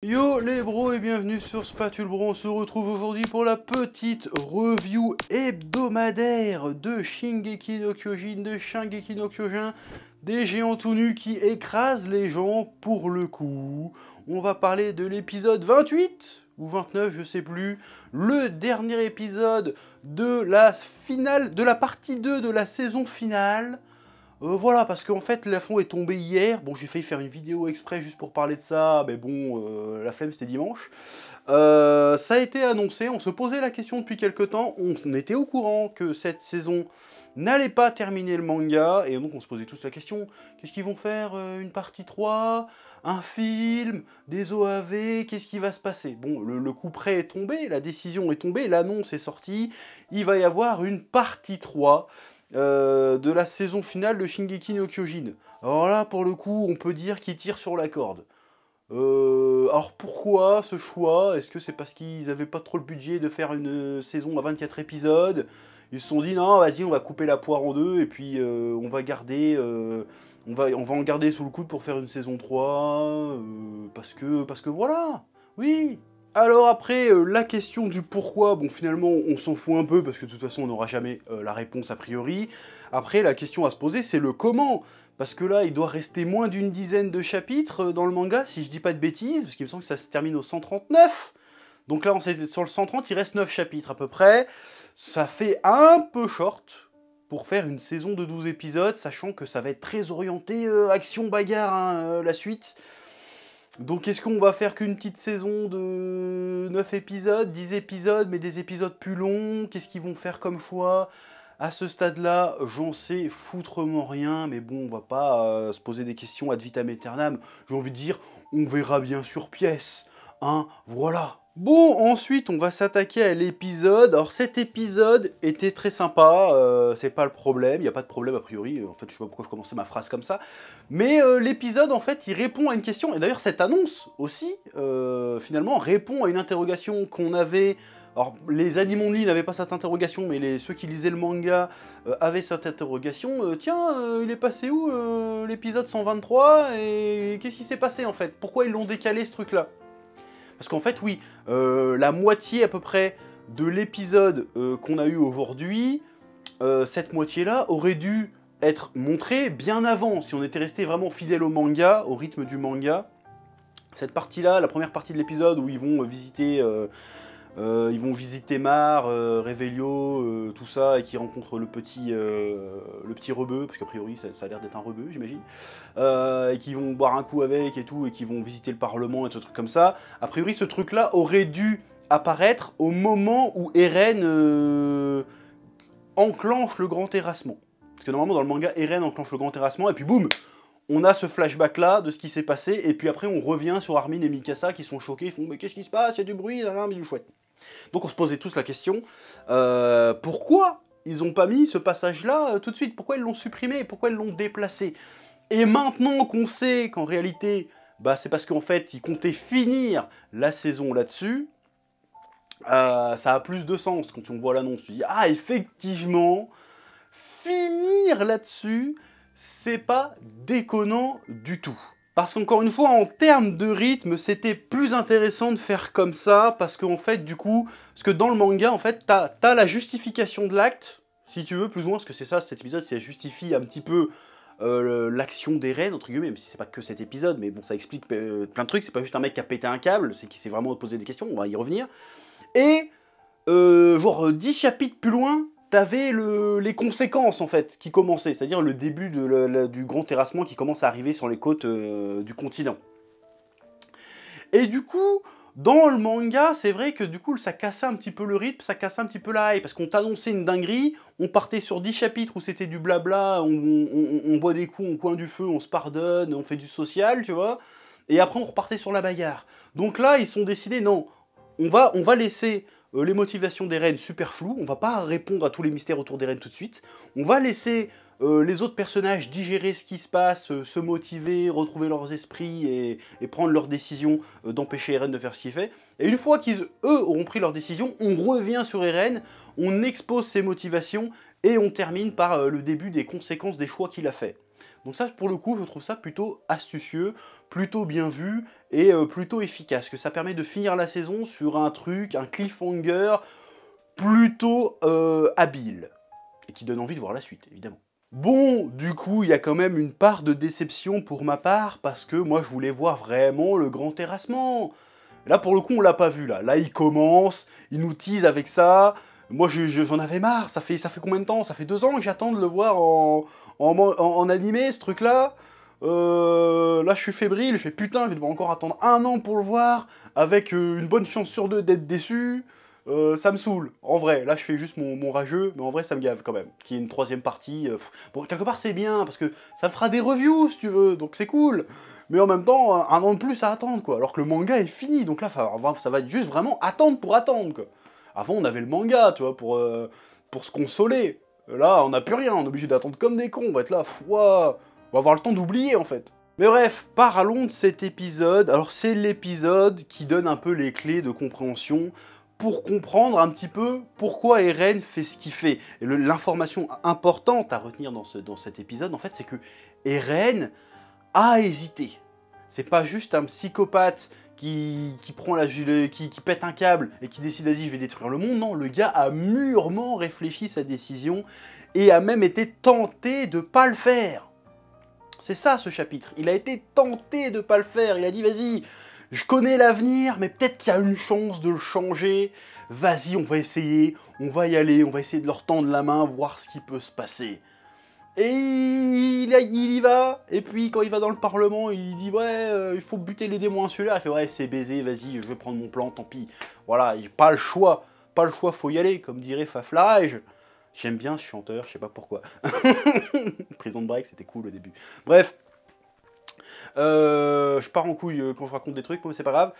Yo les bros et bienvenue sur Spatule Bro, on se retrouve aujourd'hui pour la petite review hebdomadaire de Shingeki no Kyojin, de Shingeki no Kyojin, des géants tout nus qui écrasent les gens pour le coup. On va parler de l'épisode 28 ou 29, je sais plus, le dernier épisode de la finale, de la partie 2 de la saison finale. Voilà, parce qu'en fait, l'info est tombée hier. Bon, j'ai failli faire une vidéo exprès juste pour parler de ça, mais bon, la flemme, c'était dimanche. Ça a été annoncé, on se posait la question depuis quelques temps, on était au courant que cette saison n'allait pas terminer le manga, et donc on se posait tous la question, qu'est-ce qu'ils vont faire, une partie 3, un film, des OAV, qu'est-ce qui va se passer? Bon, le coup près est tombé, la décision est tombée, l'annonce est sortie, il va y avoir une partie 3, de la saison finale de Shingeki no Kyojin. Alors là, pour le coup, on peut dire qu'ils tirent sur la corde. Alors pourquoi ce choix? Est-ce que c'est parce qu'ils n'avaient pas trop le budget de faire une saison à 24 épisodes? Ils se sont dit non, vas-y, on va couper la poire en deux et puis on va garder, on va en garder sous le coude pour faire une saison 3, parce que voilà, oui. Alors après, la question du pourquoi, bon finalement on s'en fout un peu parce que de toute façon on n'aura jamais la réponse a priori. Après la question à se poser c'est le comment, parce que là il doit rester moins d'une dizaine de chapitres dans le manga si je dis pas de bêtises, parce qu'il me semble que ça se termine au 139. Donc là on s'est sur le 130, il reste 9 chapitres à peu près. Ça fait un peu short pour faire une saison de 12 épisodes, sachant que ça va être très orienté action bagarre hein, la suite. Donc est-ce qu'on va faire qu'une petite saison de 9 épisodes, 10 épisodes, mais des épisodes plus longs? Qu'est-ce qu'ils vont faire comme choix? À ce stade-là, j'en sais foutrement rien, mais bon, on va pas se poser des questions ad vitam aeternam. J'ai envie de dire, on verra bien sur pièce, hein, voilà. Bon, ensuite, on va s'attaquer à l'épisode. Alors, cet épisode était très sympa, c'est pas le problème, il n'y a pas de problème a priori. En fait, je sais pas pourquoi je commençais ma phrase comme ça. Mais l'épisode, en fait, il répond à une question. Et d'ailleurs, cette annonce aussi, finalement, répond à une interrogation qu'on avait. Alors, les animaux de lit n'avaient pas cette interrogation, mais ceux qui lisaient le manga avaient cette interrogation. Tiens, il est passé où l'épisode 123? Et qu'est-ce qui s'est passé, en fait? Pourquoi ils l'ont décalé, ce truc-là? Parce qu'en fait, oui, la moitié à peu près de l'épisode qu'on a eu aujourd'hui, cette moitié-là aurait dû être montrée bien avant, si on était resté vraiment fidèle au manga, au rythme du manga. Cette partie-là, la première partie de l'épisode où ils vont visiter Mar, Revelio, tout ça, et qui rencontrent le petit rebeu, parce qu'a priori ça a l'air d'être un rebeu, j'imagine, et qui vont boire un coup avec et tout, et qui vont visiter le Parlement et ce truc comme ça. A priori, ce truc-là aurait dû apparaître au moment où Eren enclenche le grand terrassement. Parce que normalement, dans le manga, Eren enclenche le grand terrassement, et puis boum, on a ce flashback-là de ce qui s'est passé, et puis après, on revient sur Armin et Mikasa qui sont choqués, ils font « Mais qu'est-ce qui se passe? Il y a du bruit, mais du chouette ». Donc on se posait tous la question, pourquoi ils n'ont pas mis ce passage-là tout de suite? Pourquoi ils l'ont supprimé? Pourquoi ils l'ont déplacé? Et maintenant qu'on sait qu'en réalité, bah, c'est parce qu'en fait, ils comptaient finir la saison là-dessus, ça a plus de sens quand on voit l'annonce. Tu dis, ah, effectivement, finir là-dessus, c'est pas déconnant du tout. Parce qu'encore une fois, en termes de rythme, c'était plus intéressant de faire comme ça, parce qu'en fait, du coup, parce que dans le manga, en fait, t'as la justification de l'acte, si tu veux, plus ou moins, parce que c'est ça, cet épisode, ça justifie un petit peu l'action d'Eren, entre guillemets, même si c'est pas que cet épisode, mais bon, ça explique plein de trucs, c'est pas juste un mec qui a pété un câble, c'est qui s'est vraiment posé des questions, on va y revenir. Et, genre, 10 chapitres plus loin, t'avais les conséquences, en fait, qui commençaient, c'est-à-dire le début du grand terrassement qui commence à arriver sur les côtes du continent. Et du coup, dans le manga, c'est vrai que du coup, ça cassait un petit peu le rythme, ça cassait un petit peu la hype, parce qu'on t'annonçait une dinguerie, on partait sur 10 chapitres où c'était du blabla, on boit des coups, on coin du feu, on se pardonne, on fait du social, tu vois, et après on repartait sur la bagarre. Donc là, ils sont décidés, non, on va laisser les motivations d'Eren super floues, on va pas répondre à tous les mystères autour d'Eren tout de suite, on va laisser les autres personnages digérer ce qui se passe, se motiver, retrouver leurs esprits et prendre leurs décisions d'empêcher Eren de faire ce qu'il fait. Et une fois eux, auront pris leur décision, on revient sur Eren, on expose ses motivations et on termine par le début des conséquences des choix qu'il a fait. Donc ça, pour le coup, je trouve ça plutôt astucieux, plutôt bien vu et plutôt efficace. Que ça permet de finir la saison sur un truc, un cliffhanger plutôt habile. Et qui donne envie de voir la suite, évidemment. Bon, du coup, il y a quand même une part de déception pour ma part, parce que moi, je voulais voir vraiment le grand terrassement. Là, pour le coup, on l'a pas vu, là. Là, il commence, il nous tease avec ça. Moi, j'en avais marre. Ça fait combien de temps? Ça fait 2 ans que j'attends de le voir en animé, ce truc-là. Là, je suis fébrile. Je fais putain, je vais devoir encore attendre 1 an pour le voir, avec une bonne chance sur 2 d'être déçu. Ça me saoule, en vrai. Là, je fais juste mon rageux, mais en vrai, ça me gave quand même. Qu'il y ait une 3e partie. Bon, quelque part, c'est bien, parce que ça me fera des reviews, si tu veux, donc c'est cool. Mais en même temps, 1 an de plus à attendre, quoi. Alors que le manga est fini, donc là, ça va être juste vraiment attendre pour attendre, quoi. Avant, on avait le manga, tu vois, pour se consoler. Là, on n'a plus rien, on est obligé d'attendre comme des cons. On va être là, ouah, on va avoir le temps d'oublier, en fait. Mais bref, parlons de cet épisode. Alors, c'est l'épisode qui donne un peu les clés de compréhension pour comprendre un petit peu pourquoi Eren fait ce qu'il fait. Et l'information importante à retenir dans cet épisode, en fait, c'est que Eren a hésité. C'est pas juste un psychopathe qui pète un câble et qui décide, vas-y, je vais détruire le monde. Non, le gars a mûrement réfléchi sa décision et a même été tenté de pas le faire. C'est ça, ce chapitre. Il a été tenté de pas le faire. Il a dit, vas-y, je connais l'avenir, mais peut-être qu'il y a une chance de le changer. Vas-y, on va essayer, on va y aller, on va essayer de leur tendre la main, voir ce qui peut se passer. Et il y va, et puis quand il va dans le Parlement, il dit ouais, il faut buter les démons insulaires. Il fait ouais, c'est baisé, vas-y, je vais prendre mon plan, tant pis. Voilà, pas le choix, faut y aller, comme dirait Faflarage. J'aime bien ce chanteur, je sais pas pourquoi. Prison Break, c'était cool au début. Bref. Je pars en couille quand je raconte des trucs, mais c'est pas grave.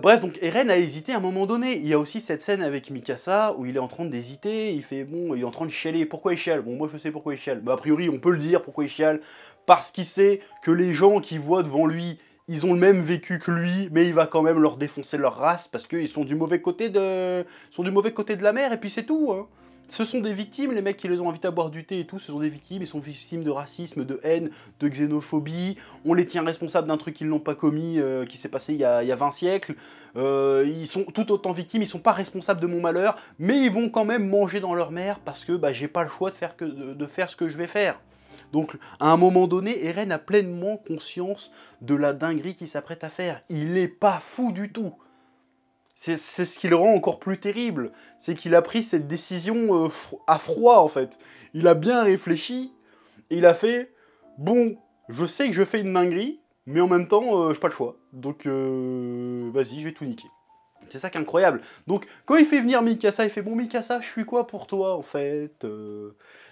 Bref, donc Eren a hésité à un moment donné. Il y a aussi cette scène avec Mikasa où il est en train d'hésiter. Il fait bon, il est en train de chialer. Pourquoi il chiale? Bon, moi je sais pourquoi il chiale. Bah, a priori, on peut le dire pourquoi il chiale. Parce qu'il sait que les gens qui voient devant lui, ils ont le même vécu que lui, mais il va quand même leur défoncer leur race parce qu'ils sont du mauvais côté de la mer, et puis c'est tout, hein. Ce sont des victimes, les mecs qui les ont invités à boire du thé et tout, ce sont des victimes, ils sont victimes de racisme, de haine, de xénophobie, on les tient responsables d'un truc qu'ils n'ont pas commis, qui s'est passé il y a 20 siècles, ils sont tout autant victimes, ils sont pas responsables de mon malheur, mais ils vont quand même manger dans leur mère parce que bah, j'ai pas le choix de faire ce que je vais faire. Donc, à un moment donné, Eren a pleinement conscience de la dinguerie qu'il s'apprête à faire. Il est pas fou du tout. C'est ce qui le rend encore plus terrible. C'est qu'il a pris cette décision à froid, en fait. Il a bien réfléchi, et il a fait « Bon, je sais que je fais une dinguerie, mais en même temps, j'ai pas le choix. Donc, vas-y, je vais tout niquer. » C'est ça qui est incroyable. Donc, quand il fait venir Mikasa, il fait « Bon, Mikasa, je suis quoi pour toi, en fait ?»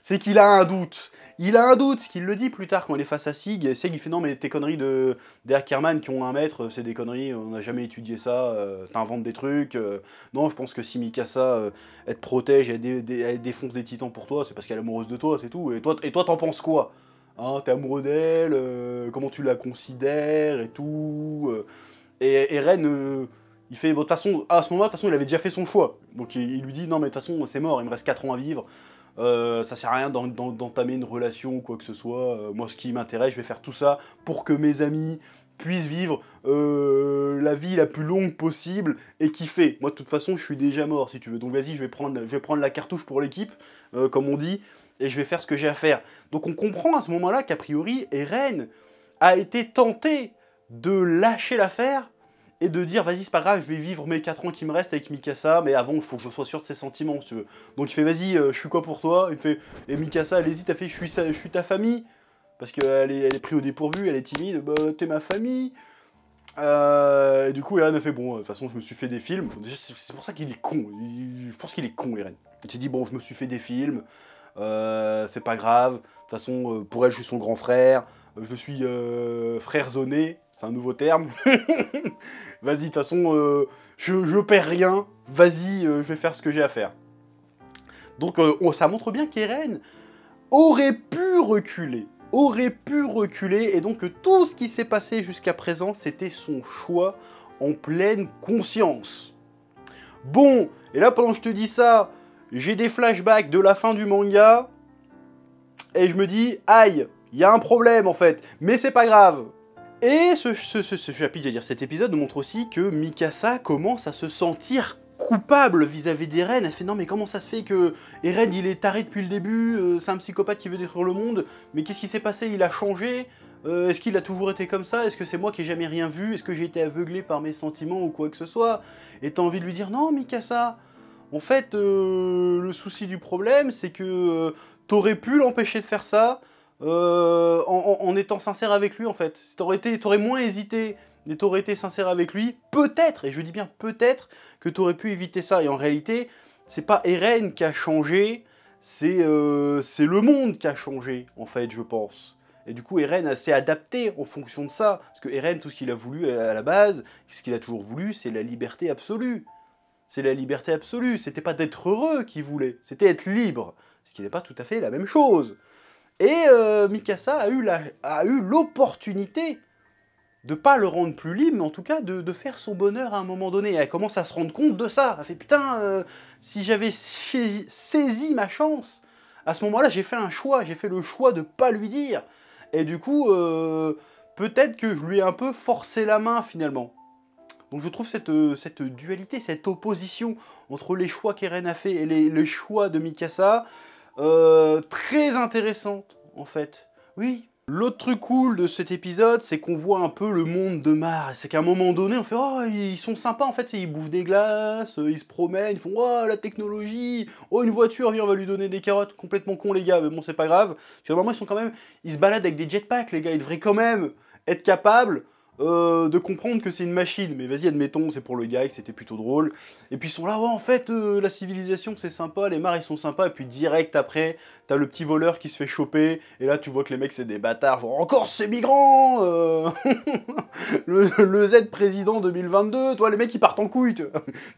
C'est qu'il a un doute. Il a un doute, ce qu'il le dit plus tard quand il est face à Sig. Sig, il fait « Non, mais tes conneries des Ackerman qui ont 1 mètre, c'est des conneries, on n'a jamais étudié ça, t'inventes des trucs. Non, je pense que si Mikasa, elle te protège, elle défonce des titans pour toi, c'est parce qu'elle est amoureuse de toi, c'est tout. Et toi, t'en penses quoi? Hein, t'es amoureux d'elle, comment tu la considères et tout. Et Eren... il fait, bon, de toute façon, à ce moment-là, de toute façon, il avait déjà fait son choix. Donc il lui dit, non, mais de toute façon, c'est mort, il me reste 4 ans à vivre. Ça sert à rien d'entamer une relation ou quoi que ce soit. Moi, ce qui m'intéresse, je vais faire tout ça pour que mes amis puissent vivre la vie la plus longue possible et kiffer. Moi, de toute façon, je suis déjà mort, si tu veux. Donc vas-y, je vais prendre la cartouche pour l'équipe, comme on dit, et je vais faire ce que j'ai à faire. Donc on comprend à ce moment-là qu'a priori, Eren a été tenté de lâcher l'affaire et de dire, vas-y, c'est pas grave, je vais vivre mes 4 ans qui me restent avec Mikasa, mais avant, il faut que je sois sûr de ses sentiments, si tu veux. Donc il fait, vas-y, je suis quoi pour toi? Il fait, et Mikasa, elle hésite, elle fait, je suis ta famille, parce qu'elle est prise au dépourvu, elle est timide, bah, t'es ma famille. Et du coup, Eren a fait, bon, de toute façon, je me suis fait des films. C'est pour ça qu'il est con, je pense qu'il est con, Eren. Il s'est dit, bon, je me suis fait des films, c'est pas grave, de toute façon, pour elle, je suis son grand frère, je suis frère zoné, c'est un nouveau terme. Vas-y, de toute façon, je perds rien, vas-y, je vais faire ce que j'ai à faire. Donc ça montre bien qu'Eren aurait pu reculer, et donc tout ce qui s'est passé jusqu'à présent, c'était son choix en pleine conscience. Bon, et là pendant que je te dis ça, j'ai des flashbacks de la fin du manga, et je me dis, aïe, Il y a un problème en fait, mais c'est pas grave. Et ce chapitre, j'allais dire cet épisode, nous montre aussi que Mikasa commence à se sentir coupable vis-à-vis d'Eren. Elle fait non mais comment ça se fait que Eren il est taré depuis le début, c'est un psychopathe qui veut détruire le monde, mais qu'est-ce qui s'est passé? Il a changé? Est-ce qu'il a toujours été comme ça? Est-ce que c'est moi qui ai jamais rien vu? Est-ce que j'ai été aveuglé par mes sentiments ou quoi que ce soit? Et t'as envie de lui dire non Mikasa, en fait le souci du problème c'est que t'aurais pu l'empêcher de faire ça en étant sincère avec lui en fait. Si t'aurais moins hésité et t'aurais été sincère avec lui, peut-être, et je dis bien peut-être, que t'aurais pu éviter ça. Et en réalité, c'est pas Eren qui a changé, c'est le monde qui a changé, en fait, je pense. Et du coup, Eren s'est adapté en fonction de ça. Parce que Eren, tout ce qu'il a voulu à la base, ce qu'il a toujours voulu, c'est la liberté absolue. C'est la liberté absolue. C'était pas d'être heureux qu'il voulait, c'était être libre. Ce qui n'est pas tout à fait la même chose. Et Mikasa a eu l'opportunité de pas le rendre plus libre, mais en tout cas de faire son bonheur à un moment donné. Et elle commence à se rendre compte de ça. Elle fait putain, si j'avais saisi ma chance, à ce moment-là j'ai fait un choix, j'ai fait le choix de pas lui dire. Et du coup, peut-être que je lui ai un peu forcé la main finalement. Donc je trouve cette dualité, cette opposition entre les choix qu'Eren a fait et les choix de Mikasa, très intéressante en fait. Oui. L'autre truc cool de cet épisode, c'est qu'on voit un peu le monde de Mars. C'est qu'à un moment donné, on fait « Oh, ils sont sympas en fait, ils bouffent des glaces, ils se promènent, ils font « Oh, la technologie, oh, une voiture, viens, on va lui donner des carottes. » Complètement con les gars, mais bon, c'est pas grave. Parce qu'à un moment, ils se baladent avec des jetpacks, les gars, ils devraient quand même être capables de comprendre que c'est une machine. Mais vas-y, admettons, c'est pour le gag, c'était plutôt drôle. Et puis ils sont là, ouais, en fait, la civilisation, c'est sympa, les Mars, ils sont sympas. Et puis direct après, t'as le petit voleur qui se fait choper. Et là, tu vois que les mecs, c'est des bâtards. Genre, encore ces migrants le Z président 2022, toi, les mecs, ils partent en couille.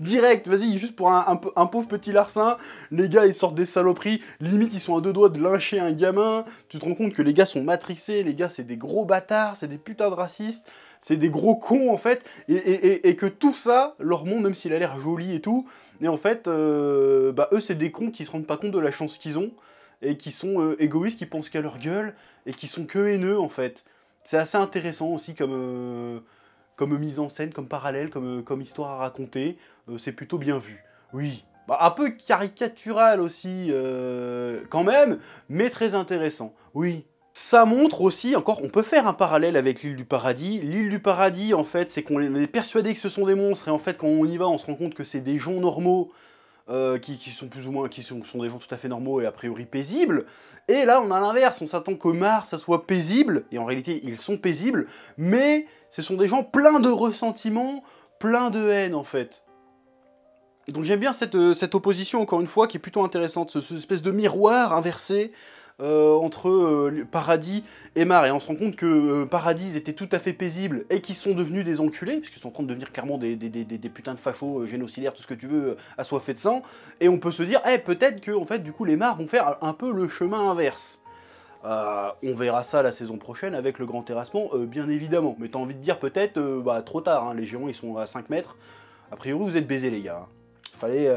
Direct, vas-y, juste pour un pauvre petit larcin. Les gars, ils sortent des saloperies. Limite, ils sont à deux doigts de lyncher un gamin. Tu te rends compte que les gars sont matrixés. Les gars, c'est des gros bâtards, c'est des putains de racistes. C'est des gros cons en fait, et que tout ça, leur monde, même s'il a l'air joli et tout, et en fait, eux c'est des cons qui se rendent pas compte de la chance qu'ils ont, et qui sont égoïstes, qui pensent qu'à leur gueule, et qui sont que haineux en fait. C'est assez intéressant aussi comme mise en scène, comme parallèle, comme histoire à raconter, c'est plutôt bien vu. Oui, un peu caricatural aussi quand même, mais très intéressant, oui. Ça montre aussi, encore, on peut faire un parallèle avec l'île du paradis. L'île du paradis, en fait, c'est qu'on est persuadé que ce sont des monstres, et en fait, quand on y va, on se rend compte que c'est des gens normaux, qui sont plus ou moins, sont des gens tout à fait normaux et a priori paisibles. Et là, on a l'inverse, on s'attend que Mars, ça soit paisible, et en réalité, ils sont paisibles, mais ce sont des gens pleins de ressentiments, pleins de haine, en fait. Donc j'aime bien cette opposition, encore une fois, qui est plutôt intéressante, cette espèce de miroir inversé, entre Paradis et Mars. Et on se rend compte que Paradis étaient tout à fait paisibles et qu'ils sont devenus des enculés, puisqu'ils sont en train de devenir clairement des putains de fachos, génocidaires, tout ce que tu veux, assoiffés de sang. Et on peut se dire, peut-être que en fait, du coup, les Mars vont faire un peu le chemin inverse. On verra ça la saison prochaine avec le grand terrassement, bien évidemment. Mais t'as envie de dire peut-être, trop tard, hein, les géants ils sont à 5 mètres. A priori, vous êtes baisés, les gars. Fallait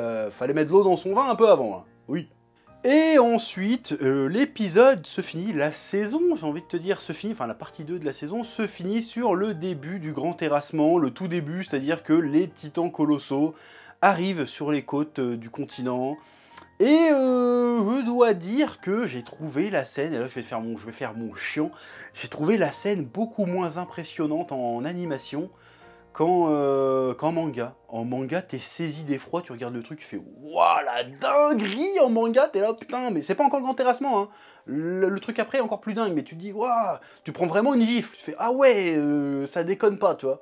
mettre de l'eau dans son vin un peu avant, hein. Oui. Et ensuite, l'épisode se finit, la saison, j'ai envie de te dire, enfin la partie 2 de la saison, se finit sur le début du grand terrassement, le tout début, c'est-à-dire que les titans colossaux arrivent sur les côtes du continent. Et je dois dire que j'ai trouvé la scène, et là je vais faire mon chiant, j'ai trouvé la scène beaucoup moins impressionnante en animation qu'en manga. En manga, t'es saisi d'effroi, tu regardes le truc, tu fais « Waouh, la dinguerie !» En manga, t'es là, putain, mais c'est pas encore le grand terrassement, hein. Le truc après est encore plus dingue, mais tu te dis « Waouh !» Tu prends vraiment une gifle, tu fais « Ah ouais, ça déconne pas, tu vois ?»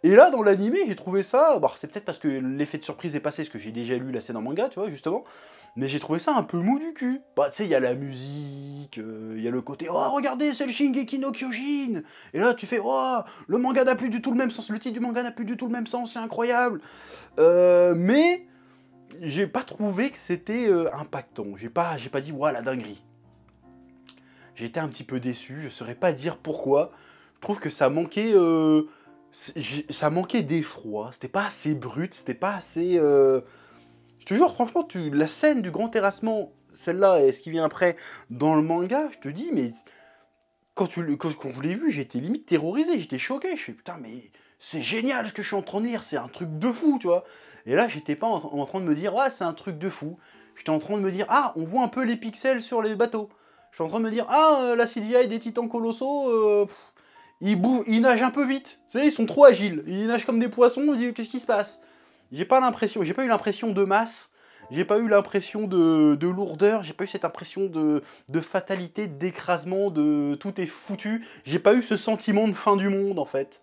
Et là, dans l'animé, j'ai trouvé ça... Bon, c'est peut-être parce que l'effet de surprise est passé, parce que j'ai déjà lu la scène en manga, tu vois, justement. Mais j'ai trouvé ça un peu mou du cul. Bah, tu sais, il y a la musique, il y a le côté « Oh, regardez, c'est le Shingeki no Kyojin !» Et là, tu fais « Oh, le manga n'a plus du tout le même sens, le titre du manga n'a plus du tout le même sens, c'est incroyable !» Mais j'ai pas trouvé que c'était impactant. J'ai pas dit « Ouah, la dinguerie !» J'étais un petit peu déçu, je saurais pas dire pourquoi. Je trouve que ça manquait d'effroi, c'était pas assez brut, c'était pas assez... Je te jure, franchement, la scène du grand terrassement, celle-là et ce qui vient après, dans le manga, je te dis, mais quand je l'ai vu, j'étais limite terrorisé, j'étais choqué. Je fais putain, mais c'est génial ce que je suis en train de lire, c'est un truc de fou, tu vois. Et là, j'étais pas en train de me dire, ouais, c'est un truc de fou. J'étais en train de me dire, ah, on voit un peu les pixels sur les bateaux. J'étais en train de me dire, ah, la CGI des titans colossaux, ils nagent un peu vite. Vous savez, ils sont trop agiles. Ils nagent comme des poissons, qu'est-ce qui se passe? J'ai pas eu l'impression de masse. J'ai pas eu l'impression de lourdeur, j'ai pas eu cette impression de fatalité, d'écrasement, de tout est foutu. J'ai pas eu ce sentiment de fin du monde en fait.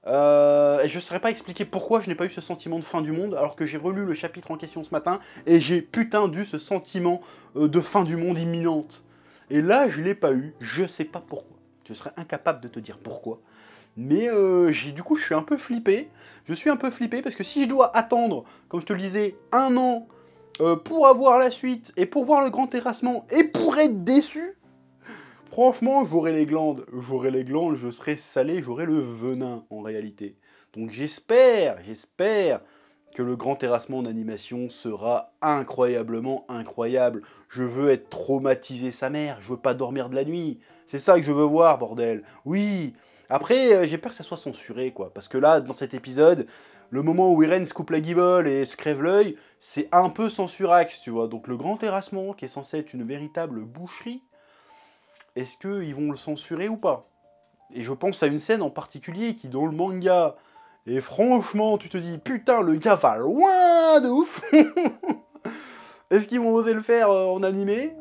Et je ne saurais pas expliquer pourquoi je n'ai pas eu ce sentiment de fin du monde alors que j'ai relu le chapitre en question ce matin et j'ai putain eu ce sentiment de fin du monde imminente. Et là, je l'ai pas eu, je sais pas pourquoi. Je serais incapable de te dire pourquoi. Mais du coup, je suis un peu flippé. Je suis un peu flippé parce que si je dois attendre, comme je te le disais, 1 an pour avoir la suite et pour voir le grand terrassement et pour être déçu, franchement, j'aurai les glandes, je serai salé, j'aurai le venin en réalité. Donc j'espère que le grand terrassement en animation sera incroyablement incroyable. Je veux être traumatisé sa mère, je veux pas dormir de la nuit. C'est ça que je veux voir, bordel. Oui. Après, j'ai peur que ça soit censuré, quoi. Parce que là, dans cet épisode, le moment où Irene se coupe la guibole et se crève l'œil, c'est un peu censurax, tu vois. Donc le grand terrassement, qui est censé être une véritable boucherie, est-ce qu'ils vont le censurer ou pas? Et je pense à une scène en particulier qui, dans le manga, et franchement, tu te dis, putain, le gars va loin de ouf. Est-ce qu'ils vont oser le faire en animé?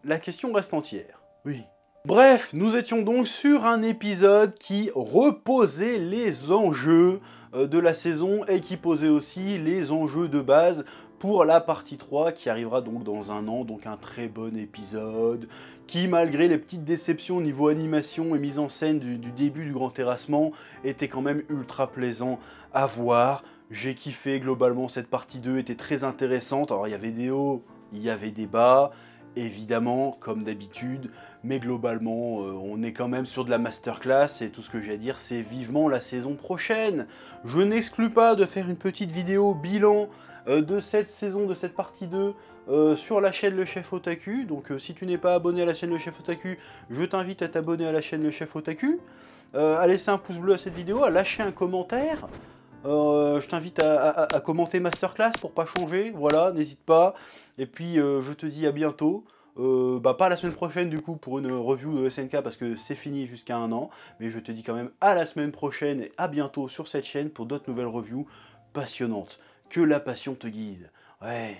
La question reste entière. Oui. Bref, nous étions donc sur un épisode qui reposait les enjeux de la saison et qui posait aussi les enjeux de base pour la partie 3 qui arrivera donc dans 1 an, donc un très bon épisode qui, malgré les petites déceptions au niveau animation et mise en scène du début du grand terrassement, était quand même ultra plaisant à voir. J'ai kiffé globalement, cette partie 2 était très intéressante. Alors il y avait des hauts, il y avait des bas, évidemment, comme d'habitude, mais globalement, on est quand même sur de la masterclass, et tout ce que j'ai à dire, c'est vivement la saison prochaine. Je n'exclus pas de faire une petite vidéo bilan de cette saison, de cette partie 2, sur la chaîne Le Chef Otaku. Donc si tu n'es pas abonné à la chaîne Le Chef Otaku, je t'invite à t'abonner à la chaîne Le Chef Otaku, à laisser un pouce bleu à cette vidéo, à lâcher un commentaire. Je t'invite à commenter Masterclass pour pas changer, voilà, n'hésite pas. Et puis je te dis à bientôt, pas la semaine prochaine du coup pour une review de SNK parce que c'est fini jusqu'à 1 an, mais je te dis quand même à la semaine prochaine et à bientôt sur cette chaîne pour d'autres nouvelles reviews passionnantes. Que la passion te guide, ouais.